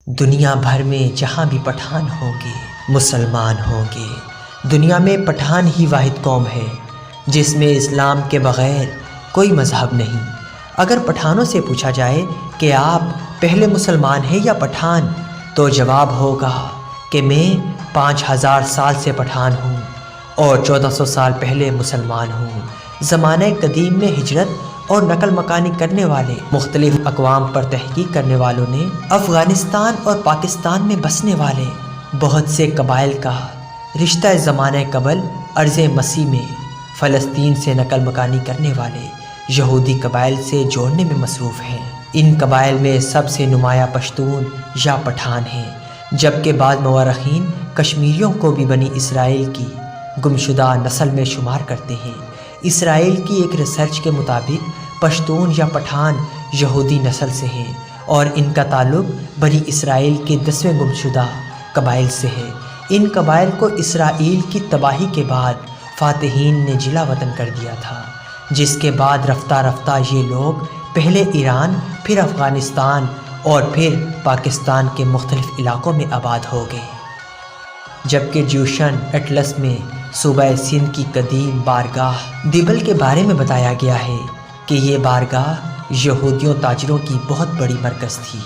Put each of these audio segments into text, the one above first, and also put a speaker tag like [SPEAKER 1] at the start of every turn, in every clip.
[SPEAKER 1] دنیا بھر میں جہاں بھی پٹھان ہوں گے مسلمان ہوں گے۔ دنیا میں پٹھان ہی واحد قوم ہے جس میں اسلام کے بغیر کوئی مذہب نہیں۔ اگر پٹھانوں سے پوچھا جائے کہ آپ پہلے مسلمان ہیں یا پٹھان، تو جواب ہوگا کہ میں 5000 سال سے پٹھان ہوں اور 1400 سال پہلے مسلمان ہوں۔ زمانہ قدیم میں ہجرت اور نقل مکانی کرنے والے مختلف اقوام پر تحقیق کرنے والوں نے افغانستان اور پاکستان میں بسنے والے بہت سے قبائل کا رشتہ زمانہ قبل ارض مسیح میں فلسطین سے نقل مکانی کرنے والے یہودی قبائل سے جوڑنے میں مصروف ہیں۔ ان قبائل میں سب سے نمایاں پشتون یا پٹھان ہیں، جبکہ بعض مورخین کشمیریوں کو بھی بنی اسرائیل کی گمشدہ نسل میں شمار کرتے ہیں۔ اسرائیل کی ایک ریسرچ کے مطابق پشتون یا پٹھان یہودی نسل سے ہیں اور ان کا تعلق بنی اسرائیل کے 10ویں گمشدہ قبائل سے ہے۔ ان قبائل کو اسرائیل کی تباہی کے بعد فاتحین نے جلا وطن کر دیا تھا، جس کے بعد رفتہ رفتہ یہ لوگ پہلے ایران، پھر افغانستان اور پھر پاکستان کے مختلف علاقوں میں آباد ہو گئے۔ جبکہ جیوشن اٹلس میں صوبہ سندھ کی قدیم بارگاہ دیبل کے بارے میں بتایا گیا ہے کہ یہ بارگاہ یہودیوں تاجروں کی بہت بڑی مرکز تھی۔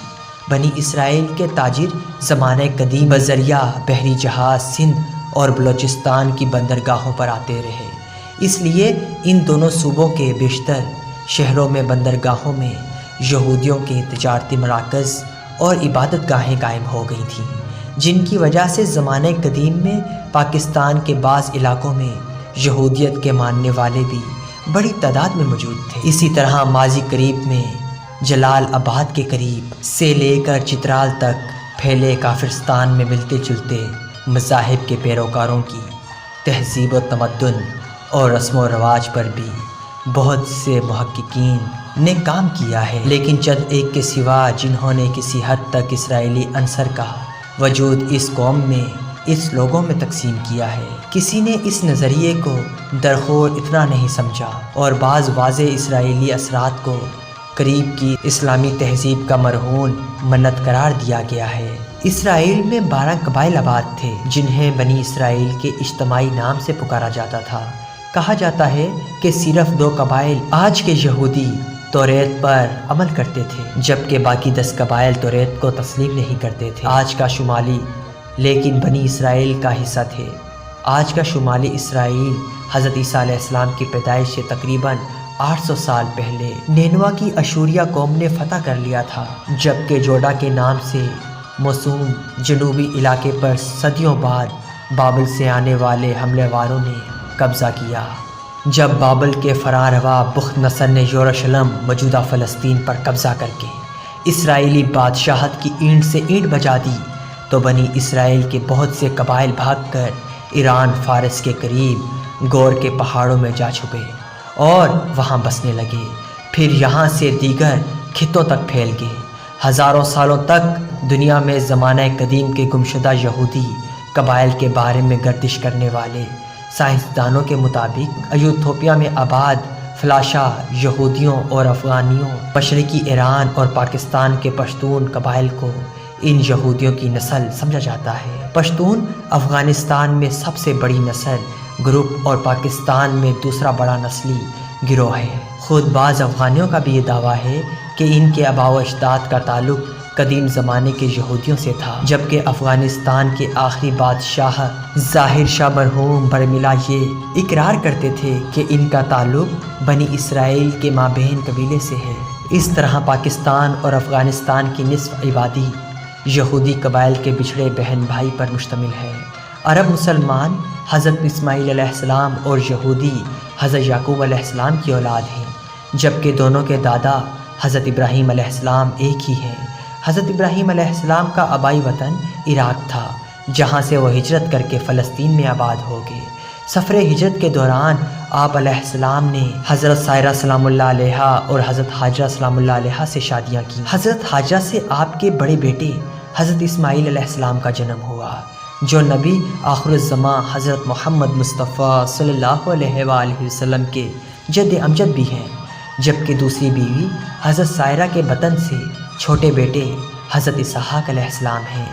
[SPEAKER 1] بنی اسرائیل کے تاجر زمانہ قدیم بذریعہ بحری جہاز سندھ اور بلوچستان کی بندرگاہوں پر آتے رہے، اس لیے ان دونوں صوبوں کے بیشتر شہروں میں بندرگاہوں میں یہودیوں کے تجارتی مراکز اور عبادت گاہیں قائم ہو گئی تھیں، جن کی وجہ سے زمانہ قدیم میں پاکستان کے بعض علاقوں میں یہودیت کے ماننے والے بھی بڑی تعداد میں موجود تھے۔ اسی طرح ماضی قریب میں جلال آباد کے قریب سے لے کر چترال تک پھیلے کافرستان میں ملتے جلتے مذاہب کے پیروکاروں کی تہذیب و تمدن اور رسم و رواج پر بھی بہت سے محققین نے کام کیا ہے، لیکن چند ایک کے سوا جنہوں نے کسی حد تک اسرائیلی عنصر کا وجود اس قوم میں اس لوگوں میں تقسیم کیا ہے۔ کسی نے اس نظریے کو درخور اتنا نہیں سمجھا اور بعض واضح اسرائیلی اثرات کو قریب کی اسلامی تہذیب کا مرہون منت قرار دیا گیا ہے۔ اسرائیل میں 12 قبائل آباد تھے جنہیں بنی اسرائیل کے اجتماعی نام سے پکارا جاتا تھا۔ کہا جاتا ہے کہ صرف 2 قبائل آج کے یہودی توریت پر عمل کرتے تھے، جبکہ باقی 10 قبائل توریت کو تسلیم نہیں کرتے تھے۔ آج کا شمالی لیکن بنی اسرائیل کا حصہ تھے۔ آج کا شمالی اسرائیل حضرت عیسیٰ علیہ السلام کی پیدائش سے تقریباً 800 سال پہلے نینوا کی اشوریہ قوم نے فتح کر لیا تھا، جبکہ جوڈا کے نام سے موسوم جنوبی علاقے پر صدیوں بعد بابل سے آنے والے حملے واروں نے قبضہ کیا۔ جب بابل کے فراروا بخت نصر نے یروشلم موجودہ فلسطین پر قبضہ کر کے اسرائیلی بادشاہت کی اینٹ سے اینٹ بجا دی، تو بنی اسرائیل کے بہت سے قبائل بھاگ کر ایران فارس کے قریب گور کے پہاڑوں میں جا چھپے اور وہاں بسنے لگے، پھر یہاں سے دیگر خطوں تک پھیل گئے۔ ہزاروں سالوں تک دنیا میں زمانہ قدیم کے گمشدہ یہودی قبائل کے بارے میں گردش کرنے والے سائنسدانوں کے مطابق ایتھوپیا میں آباد فلاشہ یہودیوں اور افغانیوں، مشرقی ایران اور پاکستان کے پشتون قبائل کو ان یہودیوں کی نسل سمجھا جاتا ہے۔ پشتون افغانستان میں سب سے بڑی نسل گروپ اور پاکستان میں دوسرا بڑا نسلی گروہ ہے۔ خود بعض افغانیوں کا بھی یہ دعویٰ ہے کہ ان کے آباء و اجداد کا تعلق قدیم زمانے کے یہودیوں سے تھا، جبکہ افغانستان کے آخری بادشاہ ظاہر شاہ مرحوم برملا یہ اقرار کرتے تھے کہ ان کا تعلق بنی اسرائیل کے مابین قبیلے سے ہے۔ اس طرح پاکستان اور افغانستان کی نصف آبادی یہودی قبائل کے بچھڑے بہن بھائی پر مشتمل ہے۔ عرب مسلمان حضرت اسماعیل علیہ السلام اور یہودی حضرت یعقوب علیہ السلام کی اولاد ہیں، جبکہ دونوں کے دادا حضرت ابراہیم علیہ السلام ایک ہی ہیں۔ حضرت ابراہیم علیہ السلام کا آبائی وطن عراق تھا، جہاں سے وہ ہجرت کر کے فلسطین میں آباد ہو گئے۔ سفر ہجرت کے دوران آپ علیہ السلام نے حضرت سائرہ سلام اللہ علیہا اور حضرت حاجرہ سلام اللہ علیہا سے شادیاں کی۔ حضرت حاجرہ سے آپ کے بڑے بیٹے حضرت اسماعیل علیہ السلام کا جنم ہوا، جو نبی آخر الزماں حضرت محمد مصطفیٰ صلی اللہ علیہ وآلہ وسلم کے جد امجد بھی ہیں، جبکہ دوسری بیوی حضرت سائرہ کے بطن سے چھوٹے بیٹے حضرت اسحاق علیہ السلام ہیں۔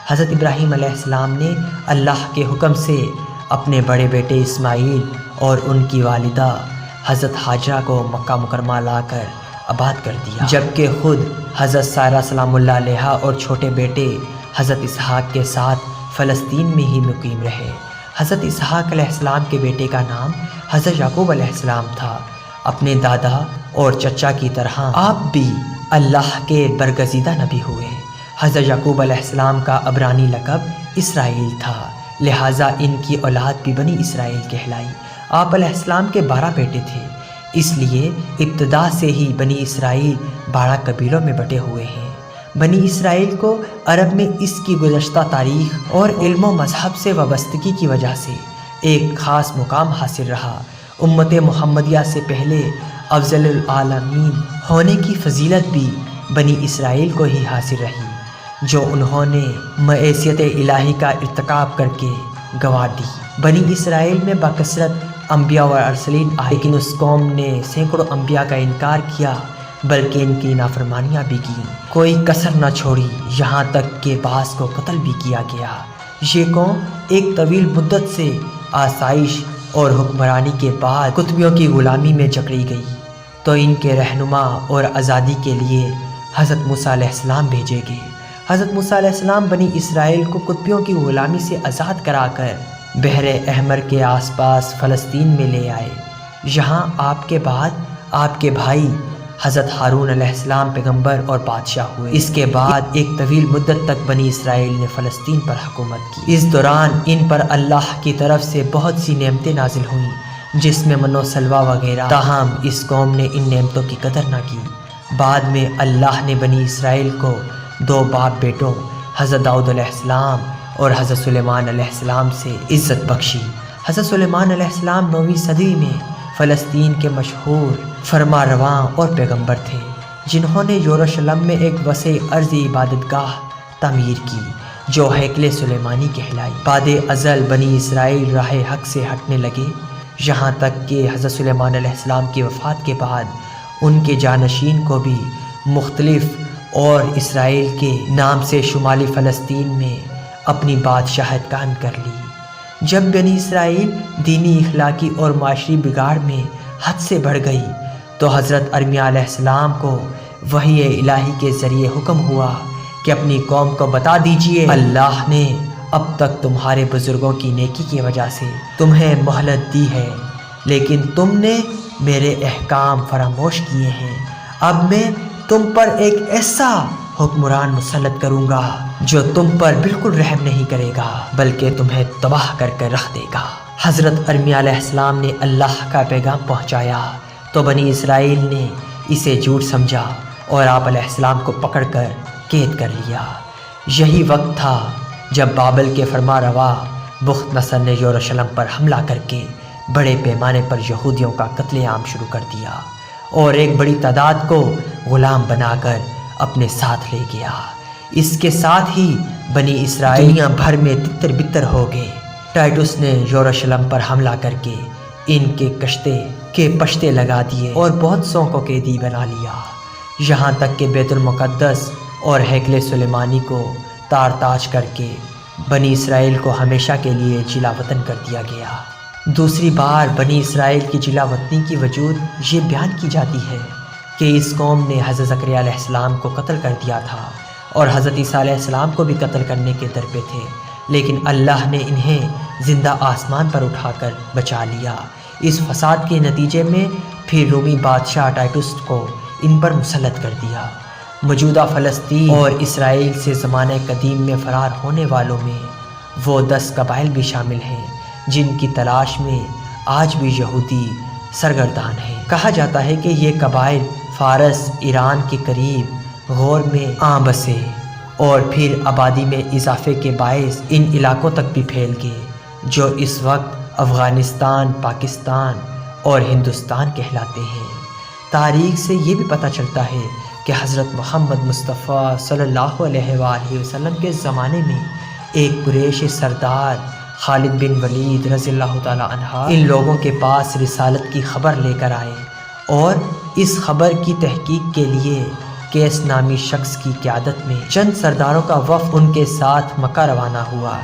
[SPEAKER 1] حضرت ابراہیم علیہ السلام نے اللہ کے حکم سے اپنے بڑے بیٹے اسماعیل اور ان کی والدہ حضرت حاجرہ کو مکہ مکرمہ لا کر آباد کر دیا، جبکہ خود حضرت سارہ سلام اللہ علیہا اور چھوٹے بیٹے حضرت اسحاق کے ساتھ فلسطین میں ہی مقیم رہے۔ حضرت اسحاق علیہ السلام کے بیٹے کا نام حضرت یعقوب علیہ السلام تھا۔ اپنے دادا اور چچا کی طرح آپ بھی اللہ کے برگزیدہ نبی ہوئے۔ حضرت یعقوب علیہ السلام کا عبرانی لقب اسرائیل تھا، لہٰذا ان کی اولاد بھی بنی اسرائیل کہلائی۔ آپ علیہ السلام کے 12 بیٹے تھے، اس لیے ابتدا سے ہی بنی اسرائیل 12 قبیلوں میں بٹے ہوئے ہیں۔ بنی اسرائیل کو عرب میں اس کی گزشتہ تاریخ اور علم و مذہب سے وابستگی کی وجہ سے ایک خاص مقام حاصل رہا۔ امت محمدیہ سے پہلے افضل العالمین ہونے کی فضیلت بھی بنی اسرائیل کو ہی حاصل رہی، جو انہوں نے معصیت الہی کا ارتکاب کر کے گنوا دی۔ بنی اسرائیل میں بکثرت انبیاء و ارسلین آئے، لیکن اس قوم نے سینکڑوں انبیاء کا انکار کیا، بلکہ ان کی نافرمانیاں بھی کی، کوئی کسر نہ چھوڑی، یہاں تک کہ بعض کو قتل بھی کیا گیا۔ یہ قوم ایک طویل مدت سے آسائش اور حکمرانی کے بعد قطبیوں کی غلامی میں جکڑی گئی، تو ان کے رہنما اور آزادی کے لیے حضرت موسیٰ علیہ السلام بھیجے گئے۔ حضرت موسیٰ علیہ السلام بنی اسرائیل کو قطبیوں کی غلامی سے آزاد کرا کر بحر احمر کے آس پاس فلسطین میں لے آئے۔ یہاں آپ کے بعد آپ کے بھائی حضرت ہارون علیہ السلام پیغمبر اور بادشاہ ہوئے۔ اس کے بعد ایک طویل مدت تک بنی اسرائیل نے فلسطین پر حکومت کی۔ اس دوران ان پر اللہ کی طرف سے بہت سی نعمتیں نازل ہوئیں، جس میں من و سلوہ وغیرہ، تاہم اس قوم نے ان نعمتوں کی قدر نہ کی۔ بعد میں اللہ نے بنی اسرائیل کو 2 باپ بیٹوں حضرت داؤد علیہ السلام اور حضرت سلیمان علیہ السلام سے عزت بخشی۔ حضرت سلیمان علیہ السلام 9ویں صدی میں فلسطین کے مشہور فرما رواں اور پیغمبر تھے، جنہوں نے یروشلم میں ایک وسیع عرضی عبادت گاہ تعمیر کی، جو ہیکل سلیمانی کہلائی۔ بعد ازل بنی اسرائیل راہ حق سے ہٹنے لگے، یہاں تک کہ حضرت سلیمان علیہ السلام کی وفات کے بعد ان کے جانشین کو بھی مختلف اور اسرائیل کے نام سے شمالی فلسطین میں اپنی بادشاہت قائم کر لی۔ جب بنی اسرائیل دینی، اخلاقی اور معاشی بگاڑ میں حد سے بڑھ گئی، تو حضرت ارمیا علیہ السلام کو وحی الہی کے ذریعے حکم ہوا کہ اپنی قوم کو بتا دیجئے، اللہ نے اب تک تمہارے بزرگوں کی نیکی کی وجہ سے تمہیں مہلت دی ہے، لیکن تم نے میرے احکام فراموش کیے ہیں۔ اب میں تم پر ایک ایسا حکمران مسلط کروں گا جو تم پر بالکل رحم نہیں کرے گا، بلکہ تمہیں تباہ کر کے رکھ دے گا۔ حضرت ارمیا علیہ السلام نے اللہ کا پیغام پہنچایا تو بنی اسرائیل نے اسے جھوٹ سمجھا اور آپ علیہ السلام کو پکڑ کر قید کر لیا۔ یہی وقت تھا جب بابل کے فرما روا بخت نصر نے یروشلم پر حملہ کر کے بڑے پیمانے پر یہودیوں کا قتل عام شروع کر دیا اور ایک بڑی تعداد کو غلام بنا کر اپنے ساتھ لے گیا۔ اس کے ساتھ ہی بنی اسرائیل دنیا بھر میں تتر بتر ہو گئے۔ ٹائٹس نے یروشلم پر حملہ کر کے ان کے کشتے کے پشتے لگا دیے اور بہت سو کو قیدی بنا لیا، یہاں تک کہ بیت المقدس اور ہیکل سلیمانی کو تار تاج کر کے بنی اسرائیل کو ہمیشہ کے لیے جلا وطن کر دیا گیا۔ دوسری بار بنی اسرائیل کی جلا وطنی کی وجود یہ بیان کی جاتی ہے کہ اس قوم نے حضرت زکریا علیہ السلام کو قتل کر دیا تھا اور حضرت عیسیٰ علیہ السلام کو بھی قتل کرنے کے در پہ تھے، لیکن اللہ نے انہیں زندہ آسمان پر اٹھا کر بچا لیا۔ اس فساد کے نتیجے میں پھر رومی بادشاہ ٹائٹس کو ان پر مسلط کر دیا۔ موجودہ فلسطین اور اسرائیل سے زمانہ قدیم میں فرار ہونے والوں میں وہ 10 قبائل بھی شامل ہیں جن کی تلاش میں آج بھی یہودی سرگردان ہیں۔ کہا جاتا ہے کہ یہ قبائل فارس، ایران کے قریب غور میں بسے اور پھر آبادی میں اضافے کے باعث ان علاقوں تک بھی پھیل گئے، جو اس وقت افغانستان، پاکستان اور ہندوستان کہلاتے ہیں۔ تاریخ سے یہ بھی پتہ چلتا ہے کہ حضرت محمد مصطفیٰ صلی اللہ علیہ وآلہ وسلم کے زمانے میں ایک قریشی سردار خالد بن ولید رضی اللہ تعالی عنہ ان لوگوں کے پاس رسالت کی خبر لے کر آئے اور اس خبر کی تحقیق کے لیے کیس نامی شخص کی قیادت میں چند سرداروں کا وفد ان کے ساتھ مکہ روانہ ہوا۔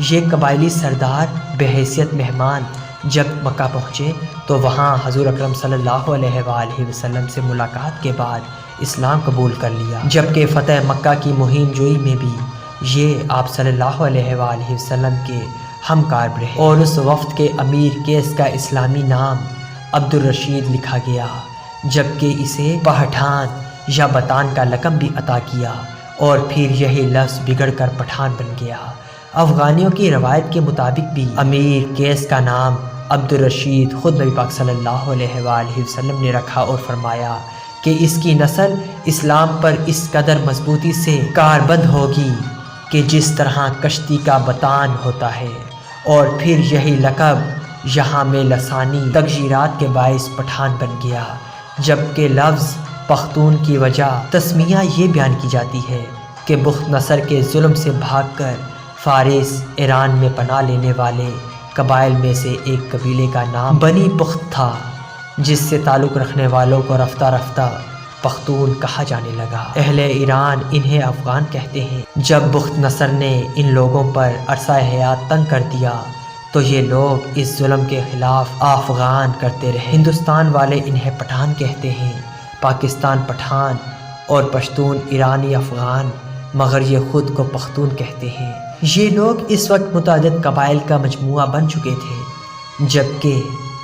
[SPEAKER 1] یہ قبائلی سردار بحیثیت مہمان جب مکہ پہنچے تو وہاں حضور اکرم صلی اللہ علیہ وآلہ وسلم سے ملاقات کے بعد اسلام قبول کر لیا، جبکہ فتح مکہ کی مہم جوئی میں بھی یہ آپ صلی اللہ علیہ وآلہ وسلم کے ہم کار رہے، اور اس وفد کے امیر کیس کا اسلامی نام عبد الرشید لکھا گیا، جبکہ اسے پٹھان یا بتان کا لقب بھی عطا کیا، اور پھر یہی لفظ بگڑ کر پٹھان بن گیا۔ افغانیوں کی روایت کے مطابق بھی امیر کیس کا نام عبد الرشید خود نبی پاک صلی اللہ علیہ وآلہ وسلم نے رکھا اور فرمایا کہ اس کی نسل اسلام پر اس قدر مضبوطی سے کاربند ہوگی کہ جس طرح کشتی کا بتان ہوتا ہے، اور پھر یہی لقب یہاں میں لسانی تغیرات کے باعث پٹھان بن گیا، جبکہ لفظ پختون کی وجہ تسمیہ یہ بیان کی جاتی ہے کہ بخت نصر کے ظلم سے بھاگ کر فارس ایران میں پناہ لینے والے قبائل میں سے ایک قبیلے کا نام بنی بخت تھا، جس سے تعلق رکھنے والوں کو رفتہ رفتہ پختون کہا جانے لگا۔ اہل ایران انہیں افغان کہتے ہیں۔ جب بخت نصر نے ان لوگوں پر عرصہ حیات تنگ کر دیا تو یہ لوگ اس ظلم کے خلاف افغان کرتے رہے۔ ہندوستان والے انہیں پٹھان کہتے ہیں، پاکستان پٹھان اور پشتون ایرانی افغان، مگر یہ خود کو پختون کہتے ہیں۔ یہ لوگ اس وقت متعدد قبائل کا مجموعہ بن چکے تھے، جبکہ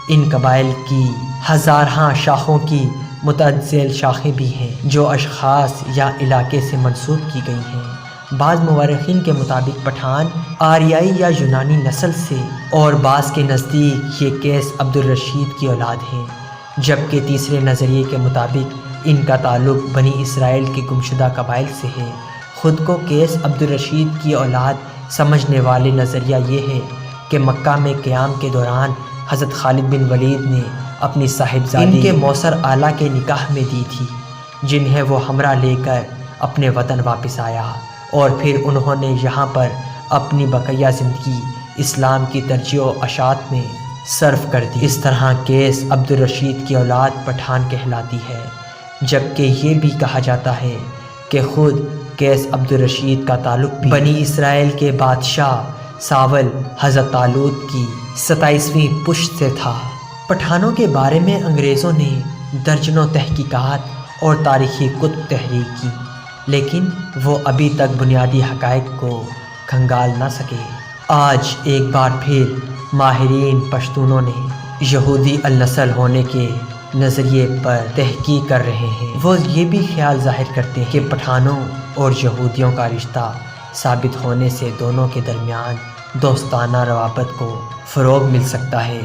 [SPEAKER 1] ان قبائل کی ہزارہا شاخوں کی متعدد شاخیں بھی ہیں جو اشخاص یا علاقے سے منسوب کی گئی ہیں۔ بعض مورخین کے مطابق پٹھان آریائی یا یونانی نسل سے، اور بعض کے نزدیک یہ کیس عبد الرشید کی اولاد ہیں، جبکہ تیسرے نظریے کے مطابق ان کا تعلق بنی اسرائیل کے گمشدہ قبائل سے ہے۔ خود کو کیس عبد الرشید کی اولاد سمجھنے والے نظریہ یہ ہے کہ مکہ میں قیام کے دوران حضرت خالد بن ولید نے اپنی صاحبزادی ان کے موثر آلہ کے نکاح میں دی تھی، جنہیں وہ ہمراہ لے کر اپنے وطن واپس آیا، اور پھر انہوں نے یہاں پر اپنی بقیہ زندگی اسلام کی ترجیح و اشاعت میں صرف کر دی۔ اس طرح کیس عبد الرشید کی اولاد پٹھان کہلاتی ہے، جبکہ یہ بھی کہا جاتا ہے کہ خود کیس عبد الرشید کا تعلق بھی بنی اسرائیل کے بادشاہ ساول حضرت طالوت کی 27ویں پشت سے تھا۔ پٹھانوں کے بارے میں انگریزوں نے درجنوں تحقیقات اور تاریخی کتب تحریر کی، لیکن وہ ابھی تک بنیادی حقائق کو کھنگال نہ سکے۔ آج ایک بار پھر ماہرین پشتونوں نے یہودی النسل ہونے کے نظریے پر تحقیق کر رہے ہیں۔ وہ یہ بھی خیال ظاہر کرتے ہیں کہ پٹھانوں اور یہودیوں کا رشتہ ثابت ہونے سے دونوں کے درمیان دوستانہ روابط کو فروغ مل سکتا ہے۔